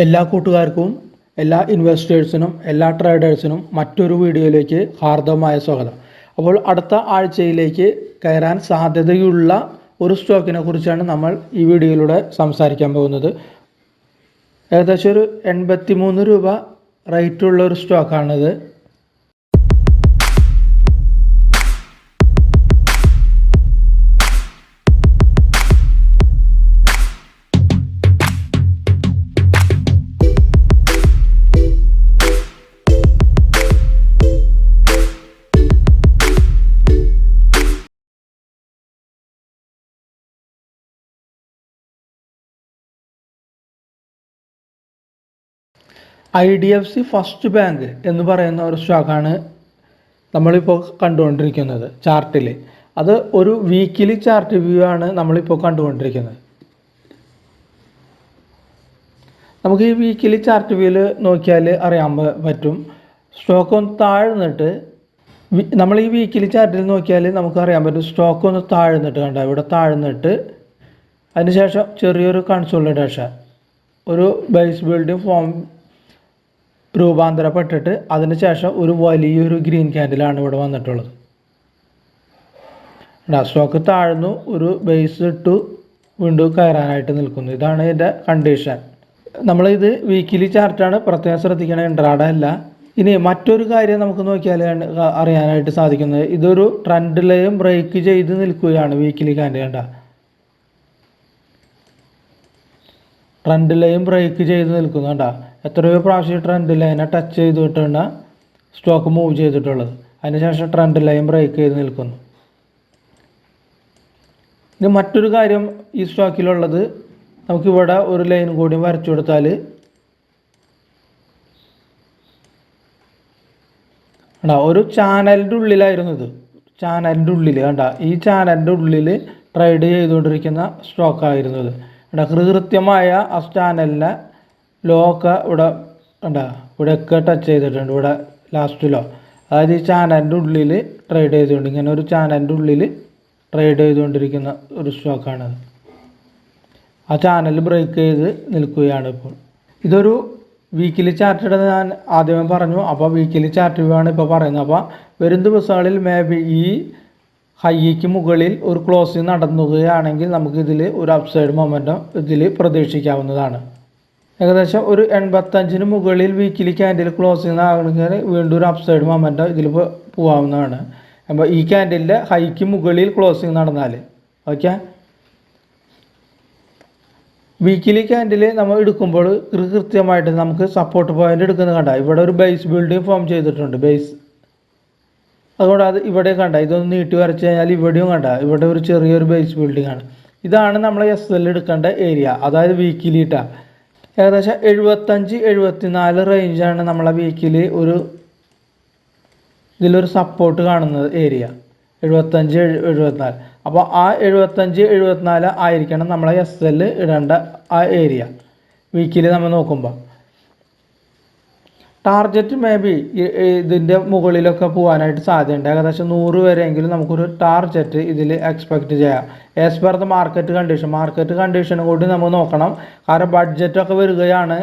എല്ലാ കൂട്ടുകാർക്കും, എല്ലാ ഇൻവെസ്റ്റേഴ്സിനും, എല്ലാ ട്രേഡേഴ്സിനും മറ്റൊരു വീഡിയോയിലേക്ക് ഹാർദവമായ സ്വാഗതം. അപ്പോൾ അടുത്ത ആഴ്ചയിലേക്ക് കയറാൻ സാധ്യതയുള്ള ഒരു സ്റ്റോക്കിനെ കുറിച്ചാണ് നമ്മൾ ഈ വീഡിയോയിലൂടെ സംസാരിക്കാൻ പോകുന്നത്. ഏകദേശം ഒരു 83 രൂപ റേറ്റുള്ള ഒരു സ്റ്റോക്കാണിത്. IDFC ഫസ്റ്റ് ബാങ്ക് എന്ന് പറയുന്ന ഒരു സ്റ്റോക്കാണ് നമ്മളിപ്പോൾ കണ്ടുകൊണ്ടിരിക്കുന്നത് ചാർട്ടിൽ. അത് ഒരു വീക്കിലി ചാർട്ട് വ്യൂ ആണ് നമ്മളിപ്പോൾ കണ്ടുകൊണ്ടിരിക്കുന്നത്. നമുക്ക് ഈ വീക്കിലി ചാർട്ട് വ്യൂവിൽ നോക്കിയാൽ അറിയാൻ പറ്റും. സ്റ്റോക്ക് ഒന്ന് താഴ്ന്നിട്ട്, നമ്മൾ ഈ വീക്കിലി ചാർട്ടിൽ നോക്കിയാൽ നമുക്ക് അറിയാൻ പറ്റും സ്റ്റോക്ക് ഒന്ന് താഴ്ന്നിട്ട്, കണ്ട ഇവിടെ താഴ്ന്നിട്ട് അതിനുശേഷം ചെറിയൊരു കൺസോളിഡേഷൻ, ഒരു ബേസ് ബിൽഡിംഗ് ഫോം രൂപാന്തരപ്പെട്ടിട്ട് അതിനുശേഷം ഒരു വലിയൊരു ഗ്രീൻ ക്യാൻഡിലാണ് ഇവിടെ വന്നിട്ടുള്ളത്. സ്റ്റോക്ക് താഴ്ന്നു, ഒരു ബേസ് ഇട്ടു, വീണ്ടും കയറാനായിട്ട് നിൽക്കുന്നു. ഇതാണ് ഇതിൻ്റെ കണ്ടീഷൻ. നമ്മളിത് വീക്കിലി ചാർട്ടാണ്, പ്രത്യേകം ശ്രദ്ധിക്കണ, ഇൻട്രാഡേ അല്ല. ഇനി മറ്റൊരു കാര്യം നമുക്ക് നോക്കിയാൽ അറിയാനായിട്ട് സാധിക്കുന്നത്, ഇതൊരു ട്രെൻഡ് ലൈൻ ബ്രേക്ക് ചെയ്ത് നിൽക്കുകയാണ് വീക്കിലി ക്യാൻഡിൽ. കണ്ട ട്രെൻഡ് ലൈൻ ബ്രേക്ക് ചെയ്ത് നിൽക്കുന്നു. കണ്ട എത്രയോ പ്രാവശ്യം ട്രെൻഡ് ലൈനെ ടച്ച് ചെയ്തിട്ടാണ് സ്റ്റോക്ക് മൂവ് ചെയ്തിട്ടുള്ളത്. അതിനുശേഷം ട്രെൻഡ് ലൈൻ ബ്രേക്ക് ചെയ്ത് നിൽക്കുന്നു. ഇനി മറ്റൊരു കാര്യം ഈ സ്റ്റോക്കിലുള്ളത്, നമുക്കിവിടെ ഒരു ലൈൻ കൂടി വരച്ചു കൊടുത്താൽ ഒരു ചാനലിൻ്റെ ഉള്ളിലായിരുന്നു ഇത്. ചാനലിൻ്റെ ഉള്ളിൽ കണ്ട, ഈ ചാനലിൻ്റെ ഉള്ളിൽ ട്രേഡ് ചെയ്തുകൊണ്ടിരിക്കുന്ന സ്റ്റോക്കായിരുന്നു ഇത്. കൃത്യമായ ആ ചാനലിനെ ലോ ഒക്കെ ഇവിടെ കണ്ട, ഇവിടെയൊക്കെ ടച്ച് ചെയ്തിട്ടുണ്ട്. ഇവിടെ ലാസ്റ്റ് ലോ, അതായത് ഈ ചാനലിൻ്റെ ഉള്ളിൽ ട്രേഡ് ചെയ്തുകൊണ്ട്, ഇങ്ങനെ ഒരു ചാനലിൻ്റെ ഉള്ളിൽ ട്രേഡ് ചെയ്തുകൊണ്ടിരിക്കുന്ന ഒരു സ്റ്റോക്കാണത്. ആ ചാനൽ ബ്രേക്ക് ചെയ്ത് നിൽക്കുകയാണ് ഇപ്പോൾ. ഇതൊരു വീക്കിലി ചാർട്ടിയുടെ ഞാൻ ആദ്യമേ പറഞ്ഞു. അപ്പോൾ വീക്കിലി ചാർട്ട് വ്യൂ ആണ് ഇപ്പോൾ പറയുന്നത്. അപ്പോൾ വരും ദിവസങ്ങളിൽ ബി ഈ ഹൈക്ക് മുകളിൽ ഒരു ക്ലോസിങ് നടന്നുകയാണെങ്കിൽ നമുക്ക് ഇതിൽ ഒരു അപ്സൈഡ് മൊമെൻറ്റം ഇതിൽ പ്രതീക്ഷിക്കാവുന്നതാണ്. ഏകദേശം ഒരു 85 മുകളിൽ വീക്കിലി ക്യാൻഡിൽ ക്ലോസിങ് ആകണമെങ്കിൽ വീണ്ടും ഒരു അപ്സൈഡ് മൊമെൻറ്റം ഇതിൽ പോകാവുന്നതാണ്. അപ്പോൾ ഈ ക്യാൻഡിലിൻ്റെ ഹൈക്ക് മുകളിൽ ക്ലോസിങ് നടന്നാൽ ഓക്കെ. വീക്കിലി ക്യാൻഡിൽ നമ്മൾ എടുക്കുമ്പോൾ കൃത്യമായിട്ട് നമുക്ക് സപ്പോർട്ട് പോയിന്റ് എടുക്കുന്നത് കണ്ട, ഇവിടെ ഒരു ബേസ് ബിൽഡിംഗ് ഫോം ചെയ്തിട്ടുണ്ട്, ബേസ്. അതുകൊണ്ട് അത് ഇവിടെ കണ്ട, ഇതൊന്ന് നീട്ടി വരച്ച് കഴിഞ്ഞാൽ ഇവിടെയും കണ്ട, ഇവിടെ ഒരു ചെറിയൊരു ബേസ് ബിൽഡിംഗ് ആണ്. ഇതാണ് നമ്മൾ SL എടുക്കേണ്ട ഏരിയ, അതായത് വീക്കിലി ഇട്ട. ഏകദേശം 75-74 റേഞ്ചാണ് നമ്മളെ വീക്കിലി ഒരു ഇതിലൊരു സപ്പോർട്ട് കാണുന്നത് ഏരിയ, 75-74. അപ്പോൾ ആ 75-74 ആയിരിക്കണം നമ്മളെ SL ഇടേണ്ട ആ ഏരിയ വീക്കിലി നമ്മൾ നോക്കുമ്പോൾ. ടാർഗറ്റ് ബി ഇതിൻ്റെ മുകളിലൊക്കെ പോകാനായിട്ട് സാധ്യതയുണ്ട്. ഏകദേശം 100 വരെയെങ്കിലും നമുക്കൊരു ടാർഗറ്റ് ഇതിൽ എക്സ്പെക്റ്റ് ചെയ്യാം. ആസ് പെർ ദ മാർക്കറ്റ് കണ്ടീഷനും കൂടി നമ്മൾ നോക്കണം. കാരണം ബഡ്ജറ്റൊക്കെ വരികയാണ്.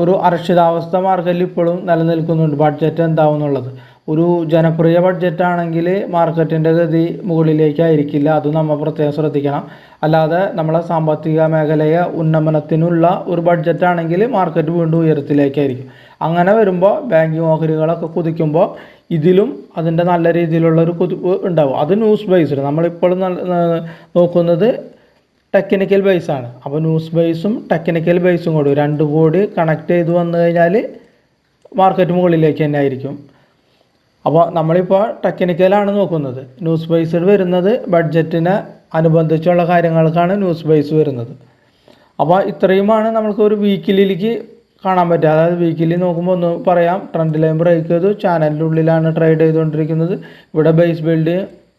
ഒരു അരക്ഷിതാവസ്ഥ മാർക്കറ്റിൽ ഇപ്പോഴും നിലനിൽക്കുന്നുണ്ട്. ബഡ്ജറ്റ് എന്താവും എന്നുള്ളത്. ഒരു ജനപ്രിയ ബഡ്ജറ്റാണെങ്കിൽ മാർക്കറ്റിൻ്റെ ഗതി മുകളിലേക്കായിരിക്കില്ല. അത് നമ്മൾ പ്രത്യേകം ശ്രദ്ധിക്കണം. അല്ലാതെ നമ്മളെ സാമ്പത്തിക മേഖലയെ ഉന്നമനത്തിനുള്ള ഒരു ബഡ്ജറ്റാണെങ്കിൽ മാർക്കറ്റ് വീണ്ടും ഉയരത്തിലേക്കായിരിക്കും. അങ്ങനെ വരുമ്പോൾ ബാങ്കിങ് ഓഹരികളൊക്കെ കുതിക്കുമ്പോൾ ഇതിലും അതിൻ്റെ നല്ല രീതിയിലുള്ള ഒരു കുതിപ്പ് ഉണ്ടാവും. അത് ന്യൂസ് ബേസ്ഡ്. നമ്മളിപ്പോഴും നോക്കുന്നത് ടെക്നിക്കൽ ബേസാണ്. അപ്പോൾ ന്യൂസ് ബേസും ടെക്നിക്കൽ ബേസും കൂടി രണ്ടും കൂടി കണക്ട് ചെയ്ത് വന്നു കഴിഞ്ഞാൽ മാർക്കറ്റ് മുകളിലേക്ക് തന്നെ ആയിരിക്കും. അപ്പോൾ നമ്മളിപ്പോൾ ടെക്നിക്കലാണ് നോക്കുന്നത്. ന്യൂസ് ബേസ്ഡ് വരുന്നത് ബഡ്ജറ്റിനെ അനുബന്ധിച്ചുള്ള കാര്യങ്ങൾക്കാണ് ന്യൂസ് ബേസ് വരുന്നത്. അപ്പോൾ ഇത്രയുമാണ് നമ്മൾക്ക് ഒരു വീക്കിലിക്ക് കാണാൻ പറ്റുക. അതായത് വീക്കിലി നോക്കുമ്പോൾ ഒന്ന് പറയാം, ട്രെൻഡ് ലൈൻ ബ്രേക്ക് ചെയ്തു, ചാനലിൻ്റെ ഉള്ളിലാണ് ട്രേഡ് ചെയ്തുകൊണ്ടിരിക്കുന്നത്. ഇവിടെ ബേസ് ബിൽഡ്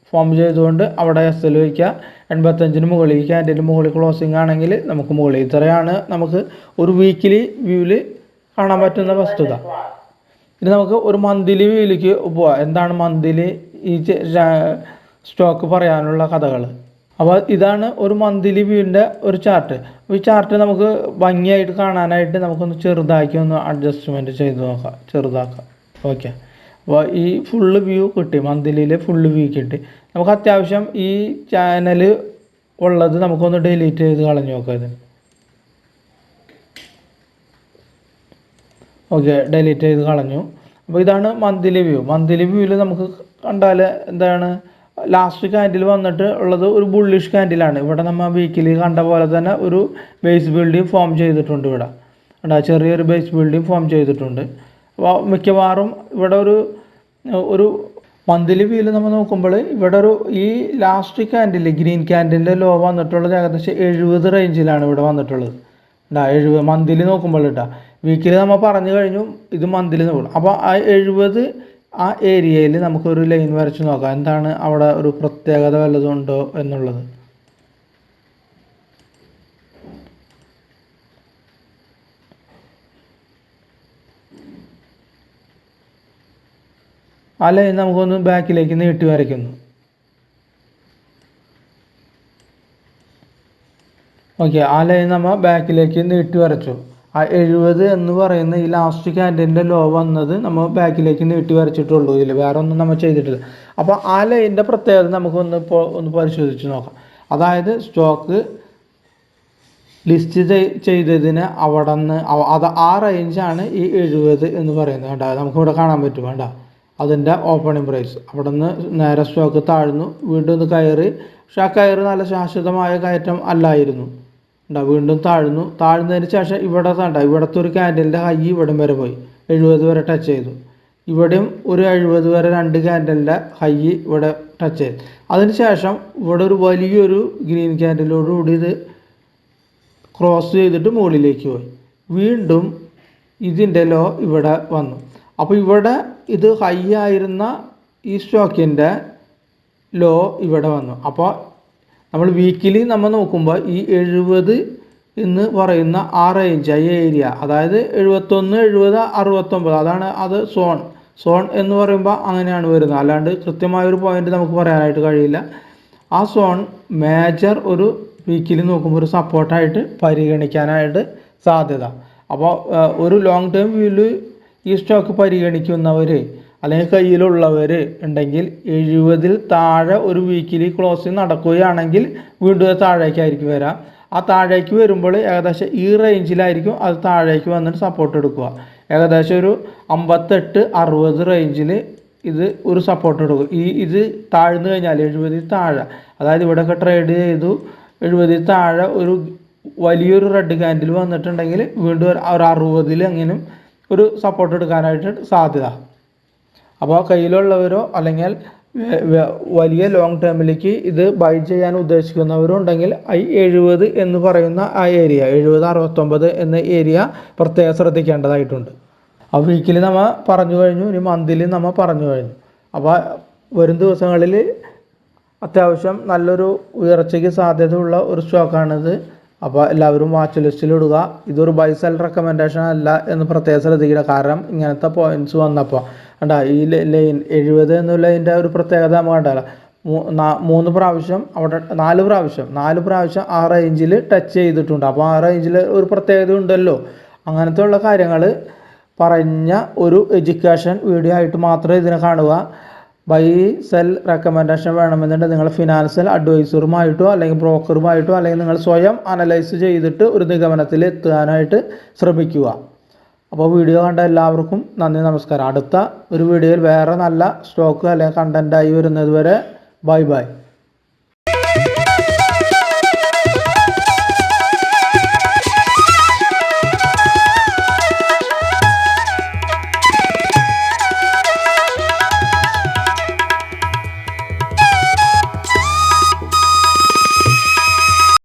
ഫോം ചെയ്തുകൊണ്ട് അവിടെ SL വയ്ക്കുക. 85 മുകളിൽ ക്യാൻഡിൽ മുകളിൽ ക്ലോസിങ് ആണെങ്കിൽ നമുക്ക് മുകളിൽ. ഇത്രയാണ് നമുക്ക് ഒരു വീക്കിലി വ്യൂവിൽ കാണാൻ പറ്റുന്ന വസ്തുത. ഇനി നമുക്ക് ഒരു മന്ത്ലി വ്യൂവിലേക്ക് പോവാം. എന്താണ് മന്ത്ലി ഈ സ്റ്റോക്ക് പറയാനുള്ള കഥകൾ. അപ്പോൾ ഇതാണ് ഒരു മന്ത്ലി വ്യൂവിൻ്റെ ഒരു ചാർട്ട്. ഈ ചാർട്ട് നമുക്ക് ഭംഗിയായിട്ട് കാണാനായിട്ട് നമുക്കൊന്ന് ചെറുതാക്കി ഒന്ന് അഡ്ജസ്റ്റ്മെൻറ്റ് ചെയ്ത് നോക്കാം, ചെറുതാക്കാം. ഓക്കെ, അപ്പോൾ ഈ ഫുള്ള് വ്യൂ കിട്ടി, മന്ത്ലിയിൽ ഫുള്ള് വ്യൂ കിട്ടി. നമുക്ക് അത്യാവശ്യം ഈ ചാനൽ ഉള്ളത് നമുക്കൊന്ന് ഡിലീറ്റ് ചെയ്ത് കളഞ്ഞു നോക്കാം ഇതിന്. ഓക്കെ, ഡിലീറ്റ് ചെയ്ത് കളഞ്ഞു. അപ്പോൾ ഇതാണ് മന്ത്ലി വ്യൂ. മന്ത്ലി വ്യൂവിൽ നമുക്ക് കണ്ടാൽ എന്താണ്, ലാസ്റ്റ് ക്യാൻഡിൽ വന്നിട്ട് ഉള്ളത് ഒരു ബുള്ളിഷ് ക്യാൻഡിലാണ്. ഇവിടെ നമ്മൾ വീക്കിലി കണ്ട പോലെ തന്നെ ഒരു ബേസ് ബിൽഡിംഗ് ഫോം ചെയ്തിട്ടുണ്ട്. ഇവിടെ ഉണ്ടാ ചെറിയൊരു ബേസ് ബിൽഡിംഗ് ഫോം ചെയ്തിട്ടുണ്ട്. അപ്പോൾ മിക്കവാറും ഇവിടെ ഒരു മന്ത്ലി വ്യൂവിൽ നമ്മൾ നോക്കുമ്പോൾ ഇവിടെ ഈ ലാസ്റ്റ് ക്യാൻഡിൽ ഗ്രീൻ ക്യാൻഡിലിൻ്റെ ലോ വന്നിട്ടുള്ളത് ഏകദേശം 70 റേഞ്ചിലാണ് ഇവിടെ വന്നിട്ടുള്ളത്. 70 മന്ത്ലി നോക്കുമ്പോൾ വീക്കിലി നമ്മൾ പറഞ്ഞു കഴിഞ്ഞു, ഇത് മന്ത്ലി നോക്കണം. അപ്പോൾ ആ 70 ആ ഏരിയയിൽ നമുക്കൊരു ലൈൻ വരച്ച് നോക്കാം, എന്താണ് അവിടെ ഒരു പ്രത്യേകത വല്ലതുണ്ടോ എന്നുള്ളത്. ആ ലൈൻ നമുക്കൊന്ന് ബാക്കിലേക്ക് നീട്ടി വരയ്ക്കുന്നു. ഓക്കെ, ആ ലൈൻ നമ്മൾ ബാക്കിലേക്ക് നീട്ടി വരച്ചു. ആ 70 എന്ന് പറയുന്ന ഈ ലാസ്റ്റ് ക്യാൻഡിലിൻ്റെ ലോ വന്നത് നമ്മൾ ബാക്കിലേക്ക് നീട്ടി വരച്ചിട്ടുള്ളൂ, ഇതിൽ വേറെ ഒന്നും നമ്മൾ ചെയ്തിട്ടില്ല. അപ്പോൾ ആ ലൈനിൻ്റെ പ്രത്യേകത ഒന്ന് പരിശോധിച്ച് നോക്കാം. അതായത് സ്റ്റോക്ക് ലിസ്റ്റ് ചെയ്തതിന് അവിടെ നിന്ന് ആ റേഞ്ചാണ് ഈ 70 എന്ന് പറയുന്നത്. വേണ്ട, നമുക്കിവിടെ കാണാൻ പറ്റും. വേണ്ട, അതിൻ്റെ ഓപ്പണിംഗ് പ്രൈസ് അവിടെ നിന്ന് നേരെ സ്റ്റോക്ക് താഴ്ന്നു, വീണ്ടും ഒന്ന് കയറി. പക്ഷെ ആ കയറ് നല്ല ശാശ്വതമായ കയറ്റം അല്ലായിരുന്നു. വീണ്ടും താഴ്ന്നതിന് ശേഷം ഇവിടുത്തെ ഒരു ക്യാൻഡലിൻ്റെ ഹൈ ഇവിടം വരെ പോയി, 70 വരെ ടച്ച് ചെയ്തു. ഇവിടെയും ഒരു 70 വരെ 2 ക്യാൻഡലിൻ്റെ ഹൈ ഇവിടെ ടച്ച് ചെയ്തു. അതിന് ശേഷം ഇവിടെ ഒരു വലിയൊരു ഗ്രീൻ ക്യാൻഡലോടുകൂടി ഇത് ക്രോസ് ചെയ്തിട്ട് മുകളിലേക്ക് പോയി. വീണ്ടും ഇതിൻ്റെ ലോ ഇവിടെ വന്നു. അപ്പോൾ ഇവിടെ ഇത് ഹൈ ആയിരുന്ന ഈ സ്റ്റോക്കിൻ്റെ ലോ ഇവിടെ വന്നു. അപ്പോൾ നമ്മൾ വീക്കിലി നമ്മൾ നോക്കുമ്പോൾ ഈ 70 എന്ന് പറയുന്ന ആ റേഞ്ച്, ഈ ഏരിയ, അതായത് 71, 70, 69, അതാണ് അത് സോൺ എന്ന് പറയുമ്പോൾ അങ്ങനെയാണ് വരുന്നത്. അല്ലാണ്ട് കൃത്യമായൊരു പോയിന്റ് നമുക്ക് പറയാനായിട്ട് കഴിയില്ല. ആ സോൺ മേജർ ഒരു വീക്കിലി നോക്കുമ്പോൾ ഒരു സപ്പോർട്ടായിട്ട് പരിഗണിക്കാനായിട്ട് സാധ്യത. അപ്പോൾ ഒരു ലോങ് ടേം വ്യൂവിൽ ഈ സ്റ്റോക്ക് പരിഗണിക്കുന്നവർ അല്ലെങ്കിൽ കയ്യിലുള്ളവർ ഉണ്ടെങ്കിൽ 70 താഴെ ഒരു വീക്കിലി ക്ലോസിങ് നടക്കുകയാണെങ്കിൽ വീണ്ടും താഴേക്കായിരിക്കും വരാം. ആ താഴേക്ക് വരുമ്പോൾ ഏകദേശം ഈ റേഞ്ചിലായിരിക്കും അത് താഴേക്ക് വന്നിട്ട് സപ്പോർട്ട് എടുക്കുക. ഏകദേശം ഒരു 58-60 റേഞ്ചിൽ ഇത് ഒരു സപ്പോർട്ട് എടുക്കും. ഇത് താഴ്ന്നു കഴിഞ്ഞാൽ 70 താഴെ, അതായത് ഇവിടെയൊക്കെ ട്രേഡ് ചെയ്തു 70 താഴെ ഒരു വലിയൊരു റെഡ് ക്യാൻഡിൽ വന്നിട്ടുണ്ടെങ്കിൽ വീണ്ടും ഒരു 60 എങ്ങനെയും ഒരു സപ്പോർട്ട് എടുക്കാനായിട്ട് സാധ്യത. അപ്പോൾ കയ്യിലുള്ളവരോ അല്ലെങ്കിൽ വലിയ ലോങ് ടേമിലേക്ക് ഇത് ബൈ ചെയ്യാൻ ഉദ്ദേശിക്കുന്നവരും ഉണ്ടെങ്കിൽ ഈ 70 എന്ന് പറയുന്ന ആ ഏരിയ, 70-69 എന്ന ഏരിയ പ്രത്യേകം ശ്രദ്ധിക്കേണ്ടതായിട്ടുണ്ട്. ആ വീക്കിലി നമ്മൾ പറഞ്ഞു കഴിഞ്ഞു, ഇനി മന്ത്ലി നമ്മൾ പറഞ്ഞു കഴിഞ്ഞു. അപ്പോൾ വരും ദിവസങ്ങളിൽ അത്യാവശ്യം നല്ലൊരു ഉയർച്ചയ്ക്ക് സാധ്യതയുള്ള ഒരു സ്റ്റോക്കാണിത്. അപ്പോൾ എല്ലാവരും വാച്ച് ലിസ്റ്റിലിടുക. ഇതൊരു ബൈ സെൽ റെക്കമെൻഡേഷൻ അല്ല എന്ന് പ്രത്യേകം ശ്രദ്ധിക്കുക. കാരണം ഇങ്ങനത്തെ പോയിൻറ്റ്സ് വന്നപ്പോൾ ഈ ലൈൻ 70 എന്നുള്ളതിൻ്റെ ഒരു പ്രത്യേകത നമ്മൾ കണ്ടല്ലോ. 3 പ്രാവശ്യം അവിടെ 4 പ്രാവശ്യം ആ റേഞ്ചിൽ ടച്ച് ചെയ്തിട്ടുണ്ട്. അപ്പോൾ ആ റേഞ്ചിൽ ഒരു പ്രത്യേകത ഉണ്ടല്ലോ. അങ്ങനത്തെ ഉള്ള കാര്യങ്ങൾ പറഞ്ഞ ഒരു എഡ്യൂക്കേഷൻ വീഡിയോ ആയിട്ട് മാത്രമേ ഇതിനെ കാണുക. ബൈ സെൽ റെക്കമെൻഡേഷൻ വേണമെന്നുണ്ടെങ്കിൽ നിങ്ങൾ ഫിനാൻഷ്യൽ അഡ്വൈസറുമായിട്ടോ അല്ലെങ്കിൽ ബ്രോക്കറുമായിട്ടോ അല്ലെങ്കിൽ നിങ്ങൾ സ്വയം അനലൈസ് ചെയ്തിട്ട് ഒരു നിഗമനത്തിൽ എത്താനായിട്ട് ശ്രമിക്കുക. അപ്പോൾ വീഡിയോ കണ്ട എല്ലാവർക്കും നന്ദി, നമസ്കാരം. അടുത്ത ഒരു വീഡിയോയിൽ വേറെ നല്ല സ്റ്റോക്ക് അല്ലെങ്കിൽ കണ്ടൻറ്റായി വരുന്നത് വരെ ബൈ.